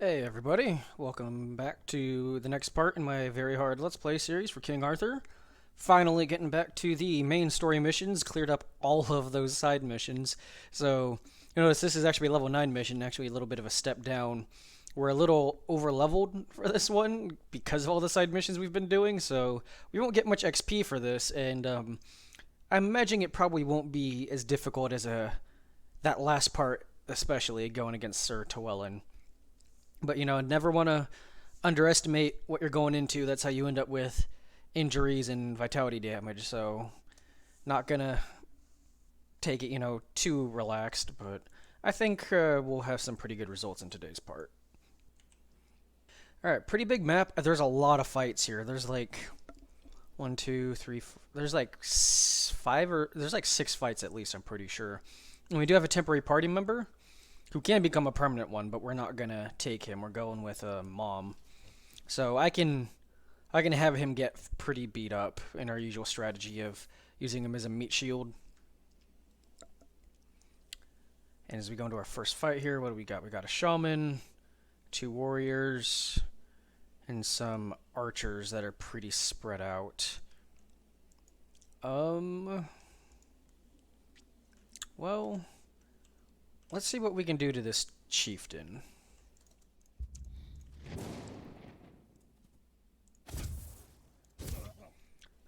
Hey everybody, welcome back to the next part in my very hard Let's Play series for King Arthur. Finally getting back to the main story missions, cleared up all of those side missions. So, you notice this is actually a level 9 mission, actually a little bit of a step down. We're a little over leveled for this one because of all the side missions we've been doing, so we won't get much XP for this, and I'm imagining it probably won't be as difficult as that last part, especially going against Sir Llewellyn. But never want to underestimate what you're going into. That's how you end up with injuries and vitality damage. So, not gonna take it, too relaxed. But I think we'll have some pretty good results in today's part. All right, pretty big map. There's a lot of fights here. There's like one, two, three. There's like there's like 6 fights at least. I'm pretty sure. And we do have a temporary party member who can become a permanent one, but we're not gonna take him. We're going with a mom. So I can have him get pretty beat up in our usual strategy of using him as a meat shield. And as we go into our first fight here, what do we got? We got a shaman, 2 warriors, and some archers that are pretty spread out. Well, let's see what we can do to this chieftain.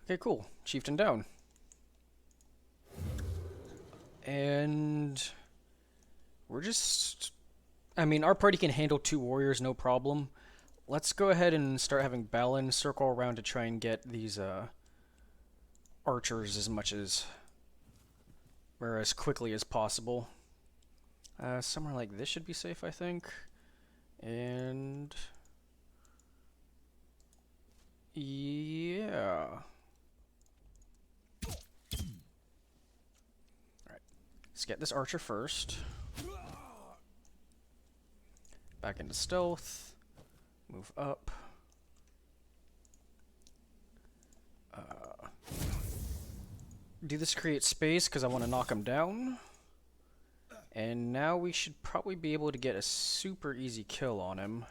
Okay, cool. Chieftain down. And we're just... our party can handle 2 warriors, no problem. Let's go ahead and start having Balin circle around to try and get these archers or as quickly as possible. Somewhere like this should be safe, I think. And yeah. Alright. Let's get this archer first. Back into stealth. Move up. Do this to create space because I want to knock him down. And now we should probably be able to get a super easy kill on him.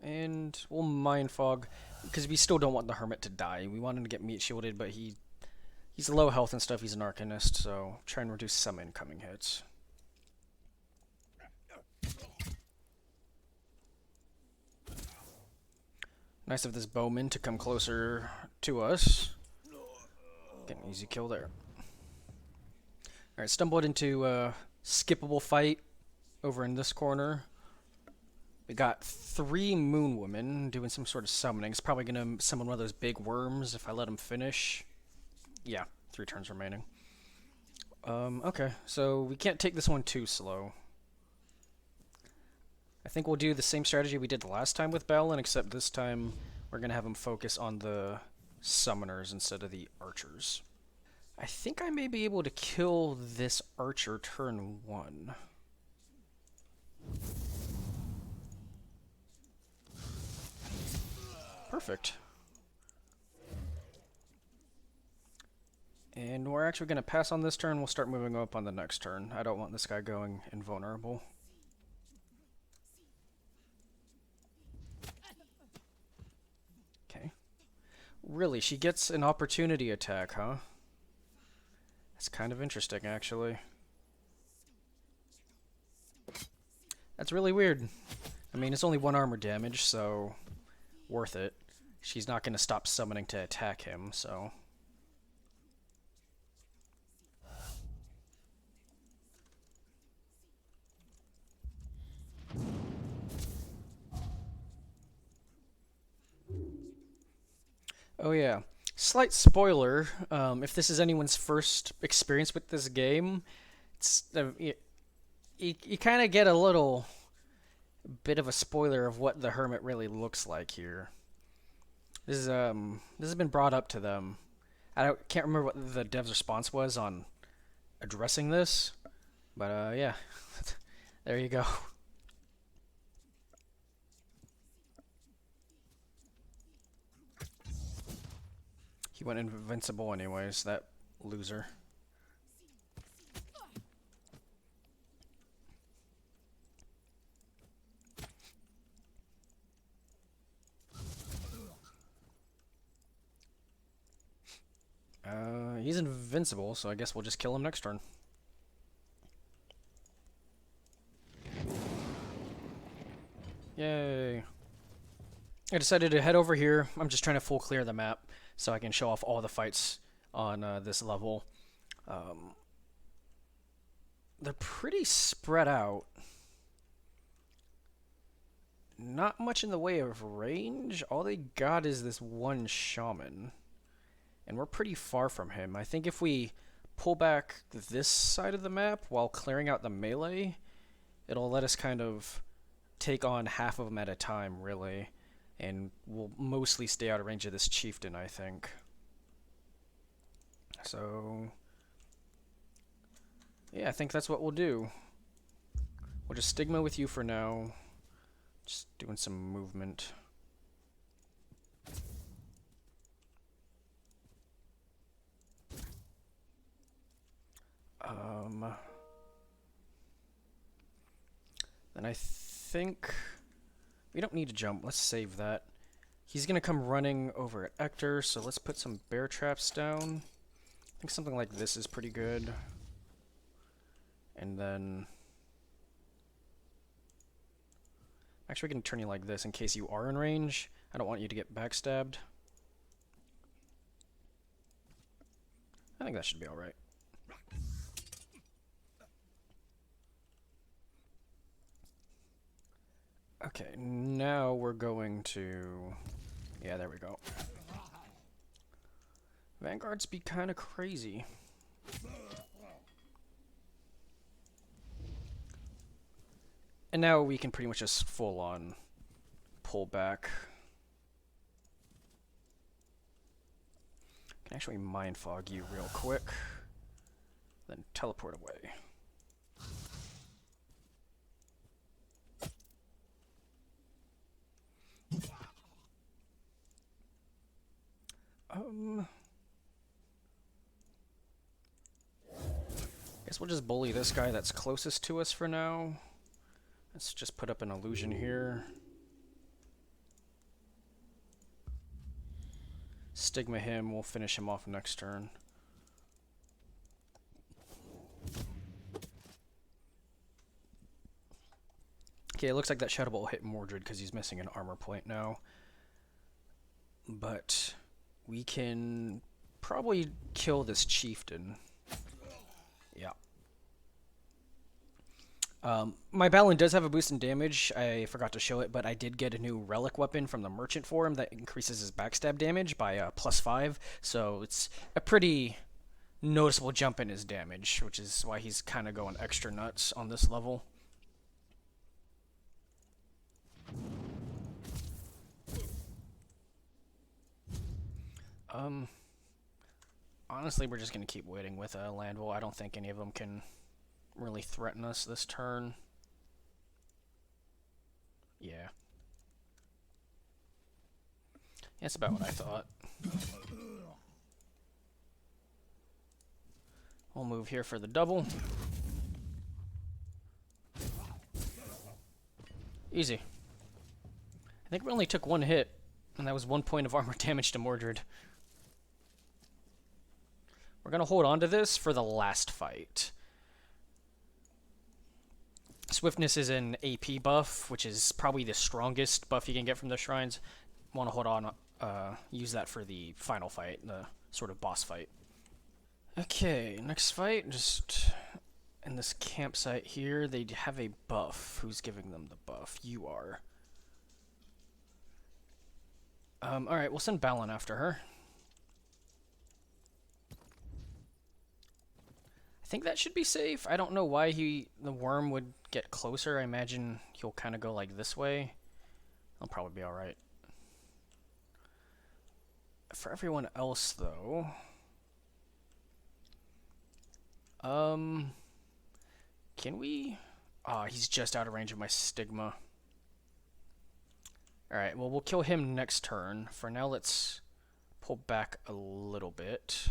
And we'll mind fog because we still don't want the hermit to die. We want him to get meat shielded, but he's low health and stuff. He's an arcanist, so try and reduce some incoming hits. Nice of this bowman to come closer to us. Get an easy kill there. Alright, stumbled into a skippable fight over in this corner. We got 3 moon women doing some sort of summoning. It's probably going to summon one of those big worms if I let him finish. Yeah, 3 turns remaining. Okay, so we can't take this one too slow. I think we'll do the same strategy we did the last time with Balin, except this time we're going to have him focus on the summoners instead of the archers. I think I may be able to kill this archer turn 1. Perfect. And we're actually going to pass on this turn. We'll start moving up on the next turn. I don't want this guy going invulnerable. Okay. Really, she gets an opportunity attack, huh? That's kind of interesting, actually. That's really weird. I mean, it's only 1 armor damage, so worth it. She's not going to stop summoning to attack him, so... Oh yeah, slight spoiler, if this is anyone's first experience with this game, it's you kind of get a little bit of a spoiler of what the hermit really looks like here. This has been brought up to them. Can't remember what the dev's response was on addressing this, but yeah, there you go. He went invincible anyways, that loser. He's invincible, so I guess we'll just kill him next turn. Yay. I decided to head over here. I'm just trying to full clear the map so I can show off all the fights on this level. They're pretty spread out. Not much in the way of range. All they got is this one shaman. And we're pretty far from him. I think if we pull back this side of the map while clearing out the melee, it'll let us kind of take on half of them at a time, really. And we'll mostly stay out of range of this chieftain, I think. So, yeah, I think that's what we'll do. We'll just stigma with you for now. Just doing some movement. Then I think we don't need to jump. Let's save that. He's gonna come running over at Ector, so let's put some bear traps down. I think something like this is pretty good. And then actually we can turn you like this in case you are in range. I don't want you to get backstabbed. I think that should be alright. Okay, now we're going to... Yeah, there we go. Vanguards be kind of crazy. And now we can pretty much just full-on pull back. Can actually mind fog you real quick, then teleport away. Guess we'll just bully this guy that's closest to us for now. Let's just put up an illusion here. Stigma him, we'll finish him off next turn. Okay, it looks like that Shadow Bolt will hit Mordred because he's missing an armor point now. But we can probably kill this chieftain. Yeah. My Balin does have a boost in damage. I forgot to show it, but I did get a new relic weapon from the merchant for him that increases his backstab damage by +5. So it's a pretty noticeable jump in his damage, which is why he's kind of going extra nuts on this level. Honestly, we're just going to keep waiting with Landville. I don't think any of them can really threaten us this turn. Yeah. That's about what I thought. We'll move here for the double. Easy. I think we only took one hit, and that was 1 point of armor damage to Mordred. We're going to hold on to this for the last fight. Swiftness is an AP buff, which is probably the strongest buff you can get from the shrines. Want to hold on, use that for the final fight, the sort of boss fight. Okay, next fight, just in this campsite here, they have a buff. Who's giving them the buff? You are. Alright, we'll send Balin after her. I think that should be safe. I don't know why the worm would get closer. I imagine he'll kind of go like this way. I'll probably be alright. For everyone else, though... Can we... Ah, he's just out of range of my stigma. Alright, well, we'll kill him next turn. For now, let's pull back a little bit.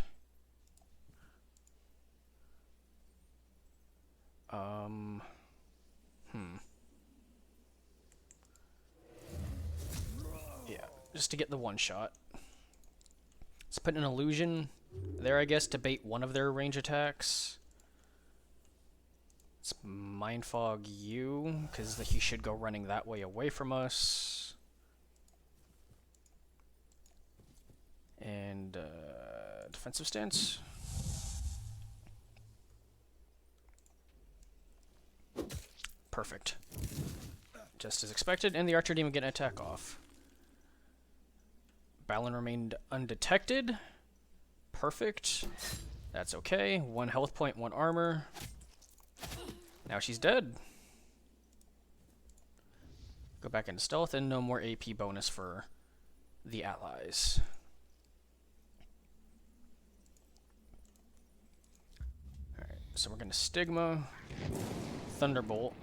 Yeah, just to get the one shot. Let's put an illusion there, I guess, to bait one of their range attacks. Let's mind fog you, because he should go running that way away from us. And defensive stance. Perfect. Just as expected, and the archer demon get an attack off. Balin remained undetected. Perfect. That's okay. 1 health point, 1 armor. Now she's dead. Go back into stealth, and no more AP bonus for the allies. Alright, so we're going to Stigma, Thunderbolt.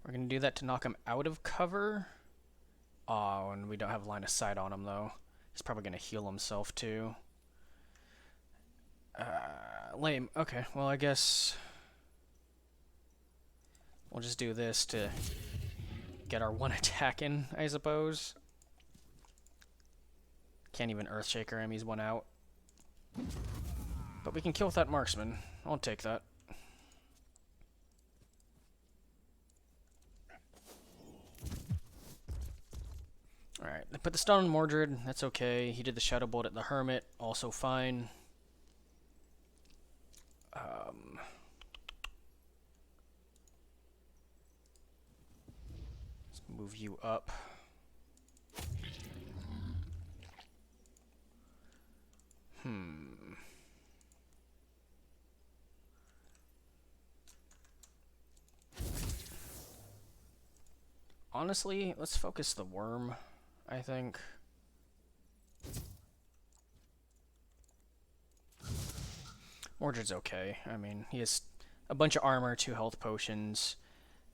We're going to do that to knock him out of cover. Oh, and we don't have line of sight on him, though. He's probably going to heal himself, too. Lame. Okay, well, I guess we'll just do this to get our 1 attack in, I suppose. Can't even Earthshaker him, he's 1 out. But we can kill with that marksman. I'll take that. Alright, I put the stun on Mordred, that's okay. He did the Shadow Bolt at the Hermit, also fine. Let's move you up. Honestly, let's focus the worm, I think. Mordred's okay. I mean, he has a bunch of armor, 2 health potions.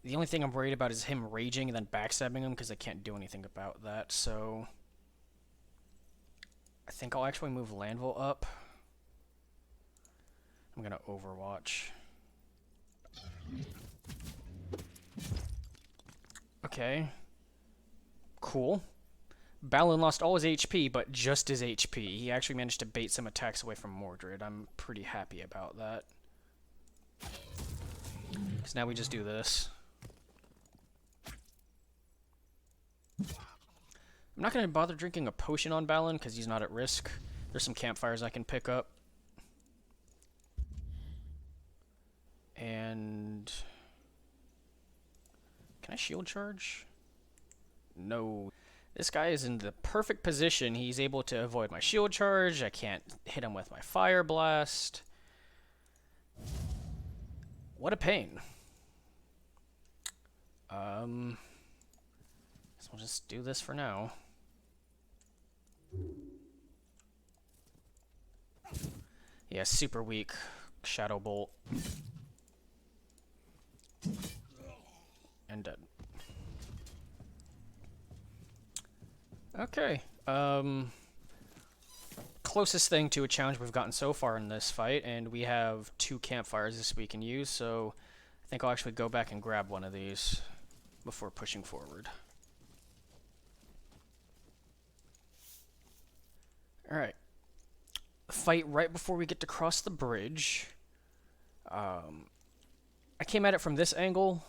The only thing I'm worried about is him raging and then backstabbing him, because I can't do anything about that, so I think I'll actually move Landville up. I'm gonna Overwatch. Okay. Cool. Balin lost all his HP, but just his HP. He actually managed to bait some attacks away from Mordred. I'm pretty happy about that. Because now we just do this. I'm not going to bother drinking a potion on Balin, because he's not at risk. There's some campfires I can pick up. And can I shield charge? No. This guy is in the perfect position. He's able to avoid my shield charge. I can't hit him with my fire blast. What a pain. So we'll just do this for now. Yeah, super weak. Shadow Bolt. And dead. Okay. Closest thing to a challenge we've gotten so far in this fight, and we have 2 campfires this we can use, so I think I'll actually go back and grab one of these before pushing forward. Alright. Fight right before we get to cross the bridge. I came at it from this angle.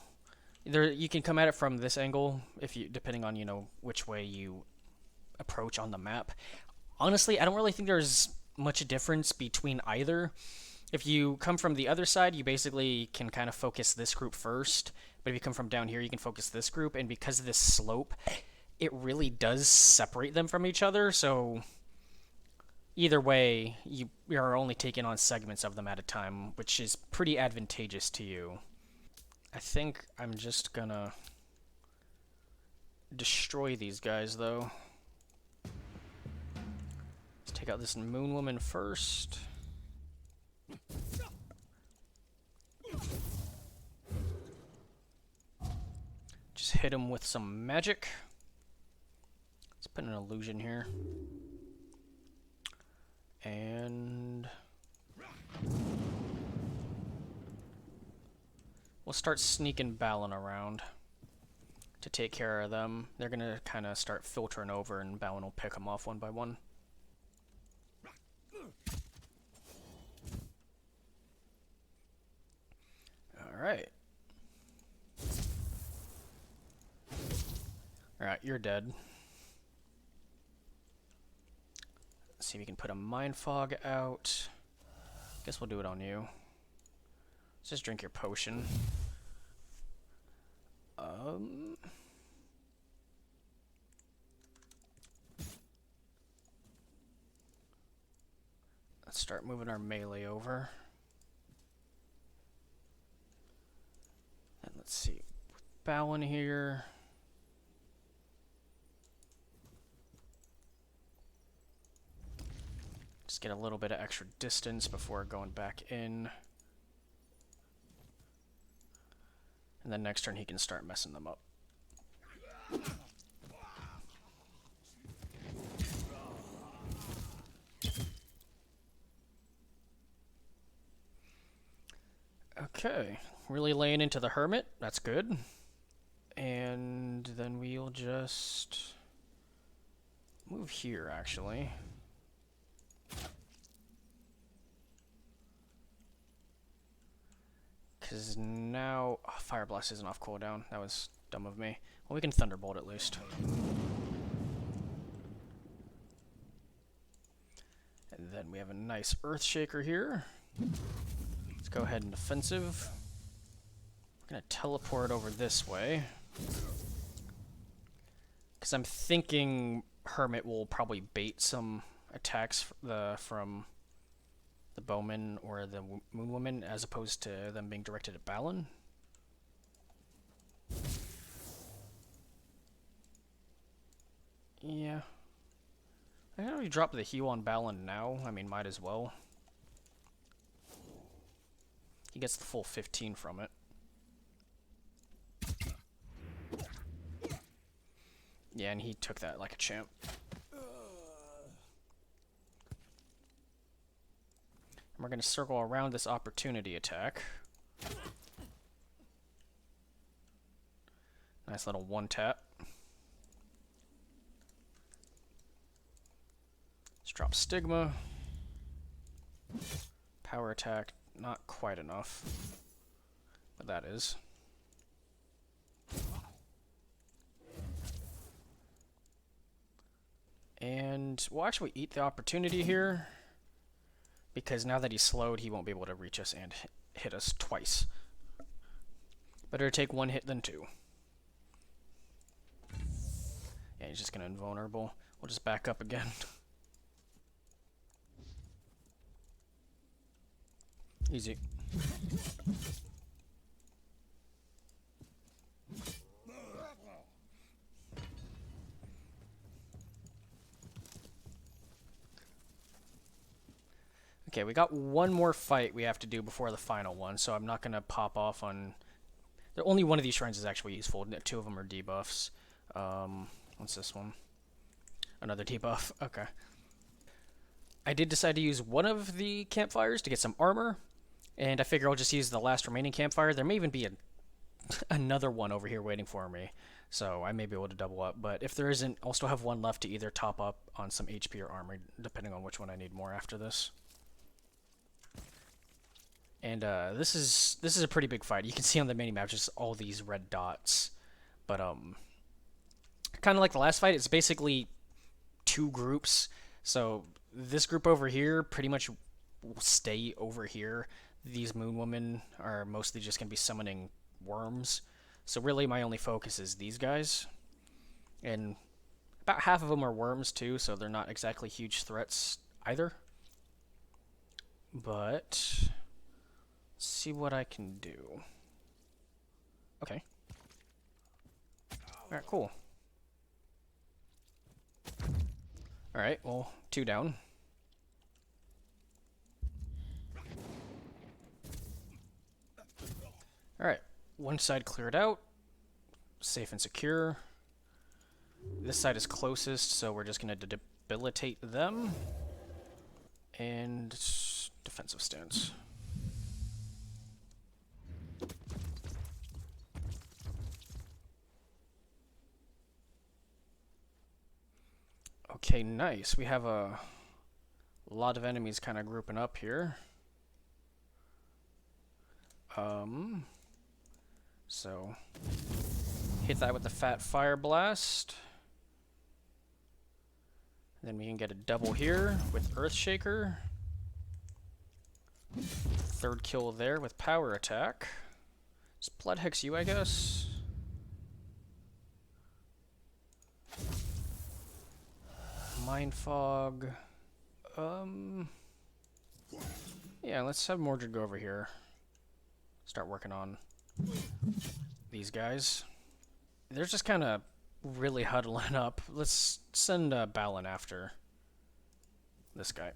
You can come at it from this angle, if you, depending on, you know, which way you approach on the map. Honestly, I don't really think there's much difference between either. If you come from the other side, you basically can kind of focus this group first. But if you come from down here, you can focus this group. And because of this slope, it really does separate them from each other. So either way, you are only taking on segments of them at a time, which is pretty advantageous to you. I think I'm just gonna destroy these guys, though. Let's take out this Moon Woman first. Just hit him with some magic. Put an illusion here. And we'll start sneaking Balin around to take care of them. They're going to kind of start filtering over, and Balin will pick them off one by one. Alright. Alright, you're dead. Let's see if we can put a Mind Fog out. Guess we'll do it on you. Let's just drink your potion. Let's start moving our melee over. And let's see. Balin here. Just get a little bit of extra distance before going back in. And then next turn he can start messing them up. Okay, really laying into the Hermit. That's good. And then we'll just move here, actually. Because now... Oh, Fire Blast isn't off cooldown. That was dumb of me. Well, we can Thunderbolt at least. And then we have a nice Earthshaker here. Let's go ahead and defensive. We're going to teleport over this way. Because I'm thinking Hermit will probably bait some attacks from the Bowman or the Moon Woman, as opposed to them being directed at Balin. Yeah. I can already drop the heal on Balin now. I mean, might as well. He gets the full 15 from it. Yeah, and he took that like a champ. And we're going to circle around this opportunity attack. Nice little one tap. Let's drop Stigma. Power attack, not quite enough. But that is. And we'll actually eat the opportunity here, because now that he's slowed, he won't be able to reach us and hit us twice. Better take one hit than two. Yeah, he's just gonna invulnerable. We'll just back up again. Easy. Okay, we got one more fight we have to do before the final one, so I'm not going to pop off on... Only one of these shrines is actually useful. Two of them are debuffs. What's this one? Another debuff. Okay. I did decide to use one of the campfires to get some armor, and I figure I'll just use the last remaining campfire. There may even be another one over here waiting for me, so I may be able to double up. But if there isn't, I'll still have one left to either top up on some HP or armor, depending on which one I need more after this. And this is a pretty big fight. You can see on the mini-map just all these red dots. But kind of like the last fight, it's basically two groups. So this group over here pretty much will stay over here. These Moon Women are mostly just going to be summoning worms. So really my only focus is these guys. And about half of them are worms too, so they're not exactly huge threats either. But... see what I can do. Okay. Alright, cool. Alright, well, 2 down. Alright, one side cleared out. Safe and secure. This side is closest, so we're just going to debilitate them. And defensive stance. Okay, nice. We have a lot of enemies kind of grouping up here. So hit that with the fat fire blast. Then we can get a double here with Earthshaker. Third kill there with power attack. It's Blood Hex you, I guess. Mind Fog. Yeah, let's have Mordred go over here. Start working on these guys. They're just kind of really huddling up. Let's send Balin after this guy.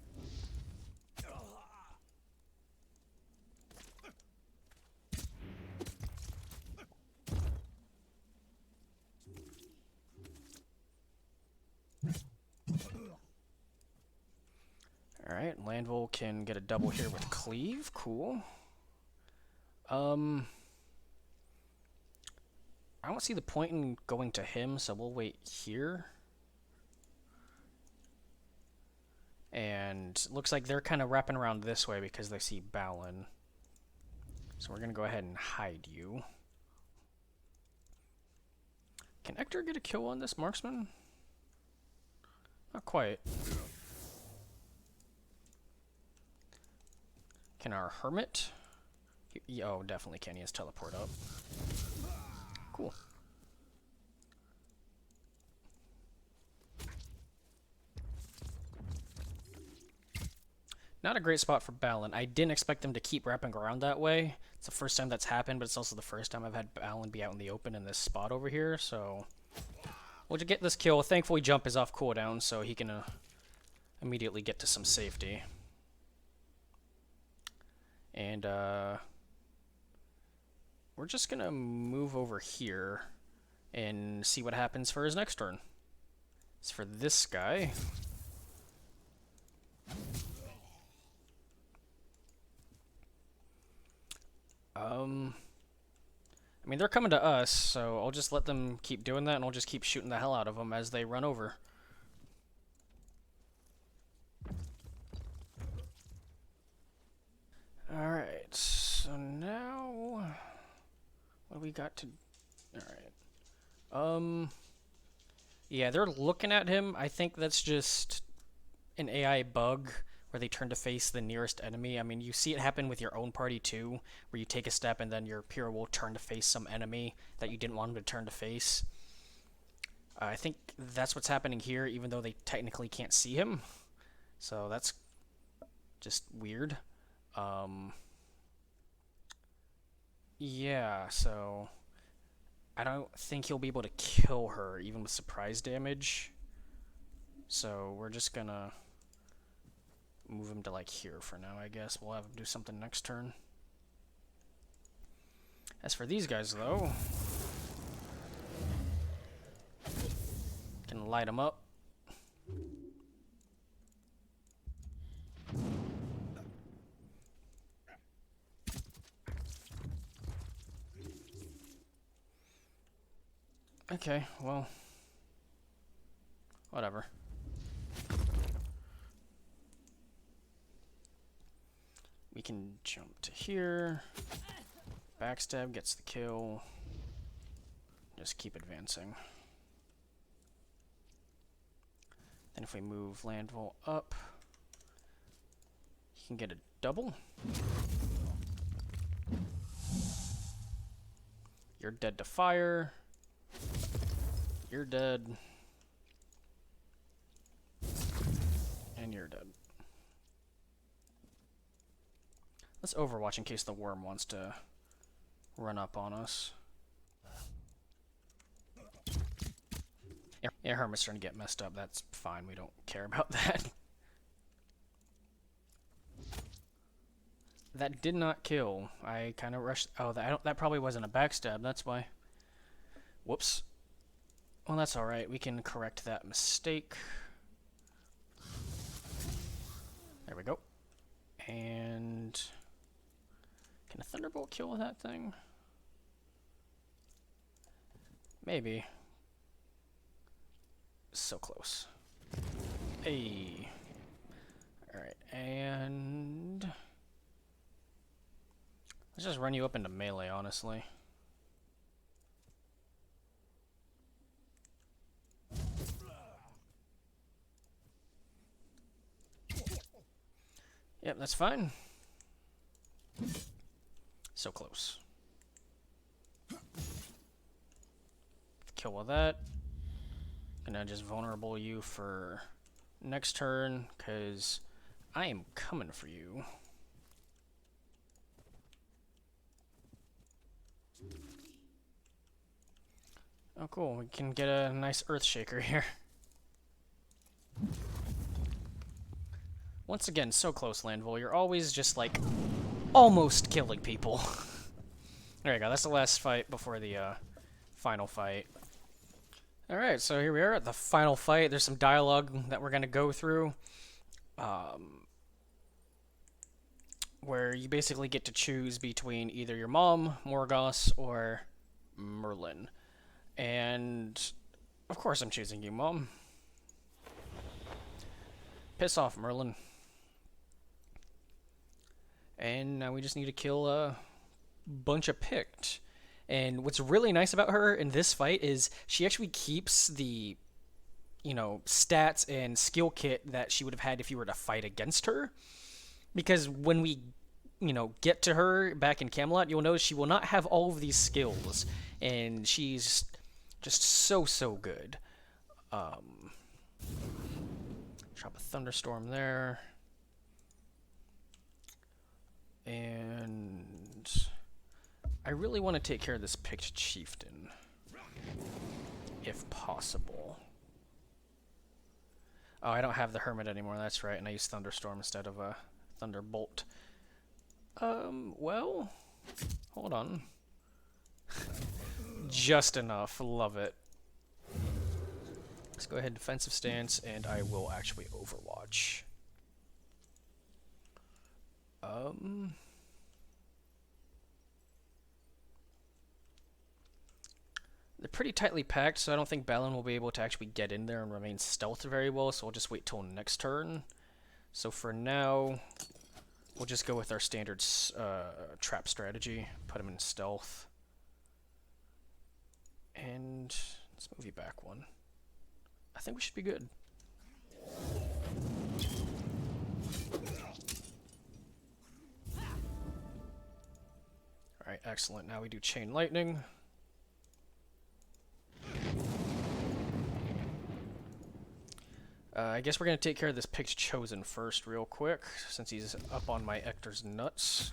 Alright, Landville can get a double here with Cleave. Cool. I don't see the point in going to him, so we'll wait here. And looks like they're kind of wrapping around this way because they see Balin. So we're going to go ahead and hide you. Can Ector get a kill on this marksman? Not quite. Can our hermit? Oh, definitely can. He has teleport up. Cool. Not a great spot for Balin. I didn't expect them to keep wrapping around that way. It's the first time that's happened, but it's also the first time I've had Balin be out in the open in this spot over here, so we'll just get this kill. Thankfully, jump is off cooldown, so he can immediately get to some safety. And we're just gonna move over here and see what happens for his next turn. It's for this guy. I mean, they're coming to us, so I'll just let them keep doing that, and I'll just keep shooting the hell out of them as they run over. Alright, so now what do we got to... Alright. Yeah, they're looking at him. I think that's just an AI bug where they turn to face the nearest enemy. I mean, you see it happen with your own party too, where you take a step and then your hero will turn to face some enemy that you didn't want him to turn to face. I think that's what's happening here, even though they technically can't see him. So that's just weird. Yeah, so I don't think he'll be able to kill her even with surprise damage. So we're just gonna move him to like here for now, I guess. We'll have him do something next turn. As for these guys though, can light them up. Okay, well, whatever. We can jump to here. Backstab gets the kill. Just keep advancing. Then if we move Landville up, he can get a double. You're dead to fire. You're dead. And you're dead. Let's Overwatch in case the worm wants to run up on us. Yeah, Hermit's starting to get messed up. That's fine. We don't care about that. That did not kill. I kind of rushed. Oh, that probably wasn't a backstab. That's why. Whoops. Well, that's alright. We can correct that mistake. There we go. And can a Thunderbolt kill that thing? Maybe. So close. Hey. Alright, and let's just run you up into melee, honestly. Yep, that's fine. So close. Kill with that. Gonna just vulnerable you for next turn, because I am coming for you. Oh cool, we can get a nice Earth Shaker here. Once again, so close, Landville. You're always just, like, almost killing people. There you go, that's the last fight before the final fight. Alright, so here we are at the final fight. There's some dialogue that we're going to go through. Where you basically get to choose between either your mom, Morgos, or Merlin. And, of course I'm choosing you, Mom. Piss off, Merlin. And now we just need to kill a bunch of Pict. And what's really nice about her in this fight is she actually keeps the, you know, stats and skill kit that she would have had if you were to fight against her. Because when we, you know, get to her back in Camelot, you'll notice she will not have all of these skills. And she's just so good. Drop a thunderstorm there. And I really want to take care of this Pict chieftain, if possible. Oh, I don't have the hermit anymore, that's right, and I use thunderstorm instead of a thunderbolt. Well, hold on. Just enough, love it. Let's go ahead, defensive stance, and I will actually overwatch. They're pretty tightly packed, so I don't think Balin will be able to actually get in there and remain stealth very well, so we'll just wait till next turn. So for now, we'll just go with our standard trap strategy, put him in stealth. And let's move you back one. I think we should be good. Alright, excellent. Now we do Chain Lightning. I guess we're going to take care of this Pict Chosen first real quick, since he's up on my Ector's nuts.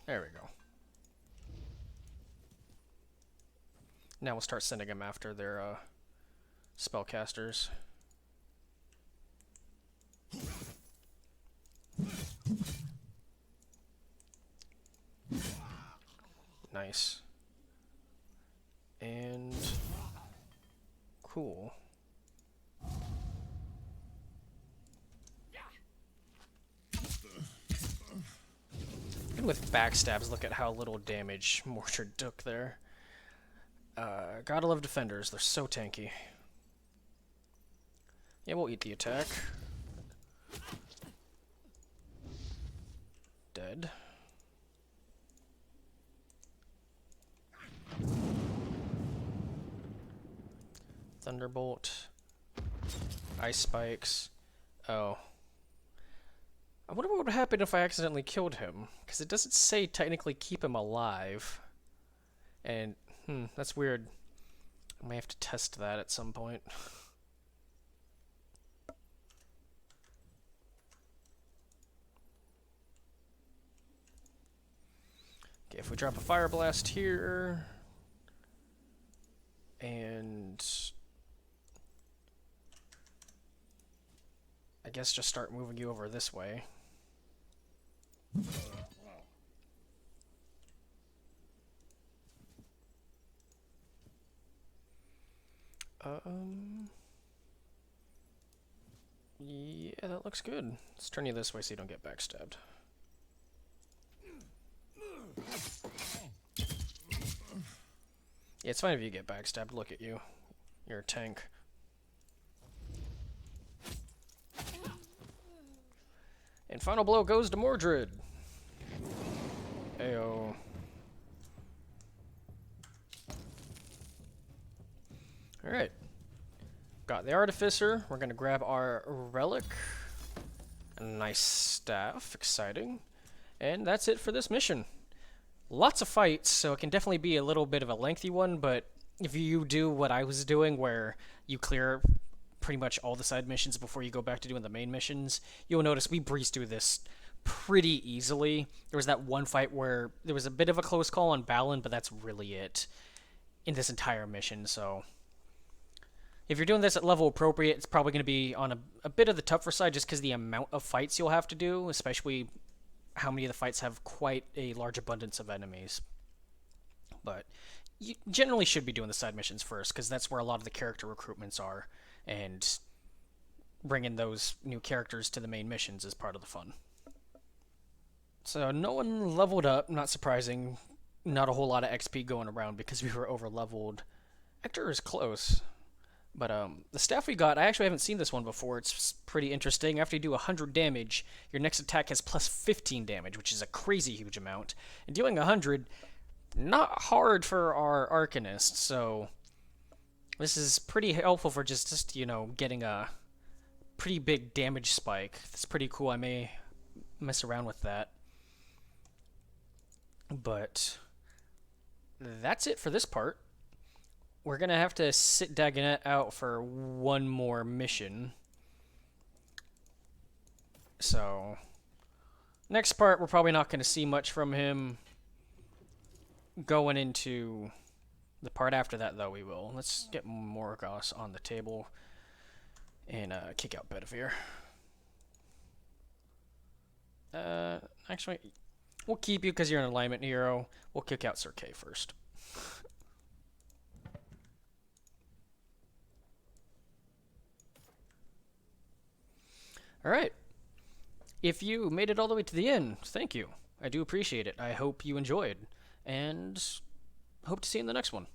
There we go. Now we'll start sending them after their spellcasters. Nice. And cool. Even with backstabs, look at how little damage Mortar took there. Gotta love defenders, they're so tanky. Yeah, we'll eat the attack. Dead. Thunderbolt. Ice spikes. Oh. I wonder what would happen if I accidentally killed him, because it doesn't say technically keep him alive. And, that's weird. I may have to test that at some point. Okay, if we drop a Fire Blast here, and I guess just start moving you over this way. Yeah, that looks good. Let's turn you this way so you don't get backstabbed. Yeah, it's fine if you get backstabbed. Look at you. You're a tank. And final blow goes to Mordred. Ayo. Alright. Got the Artificer. We're going to grab our Relic. A nice staff. Exciting. And that's it for this mission. Lots of fights, so it can definitely be a little bit of a lengthy one, but if you do what I was doing, where you clear pretty much all the side missions before you go back to doing the main missions, you'll notice we breezed through this pretty easily. There was that one fight where there was a bit of a close call on Balin, but that's really it in this entire mission, so if you're doing this at level appropriate, it's probably going to be on a bit of the tougher side just because the amount of fights you'll have to do, especially how many of the fights have quite a large abundance of enemies. But you generally should be doing the side missions first because that's where a lot of the character recruitments are, and bringing those new characters to the main missions is part of the fun. So no one leveled up, not surprising. Not a whole lot of XP going around because we were over leveled. Hector is close. But the staff we got, I actually haven't seen this one before. It's pretty interesting. After you do 100 damage, your next attack has plus 15 damage, which is a crazy huge amount. And dealing 100, not hard for our Arcanist, so this is pretty helpful for just you know, getting a pretty big damage spike. That's pretty cool. I may mess around with that. But that's it for this part. We're going to have to sit Dagonet out for one more mission. So, next part, we're probably not going to see much from him. Going into the part after that, though, we will. Let's get Morgoth on the table and kick out Bedivere. Actually, we'll keep you because you're an alignment hero. We'll kick out Sir Kay first. Alright. If you made it all the way to the end, thank you. I do appreciate it. I hope you enjoyed. And hope to see you in the next one.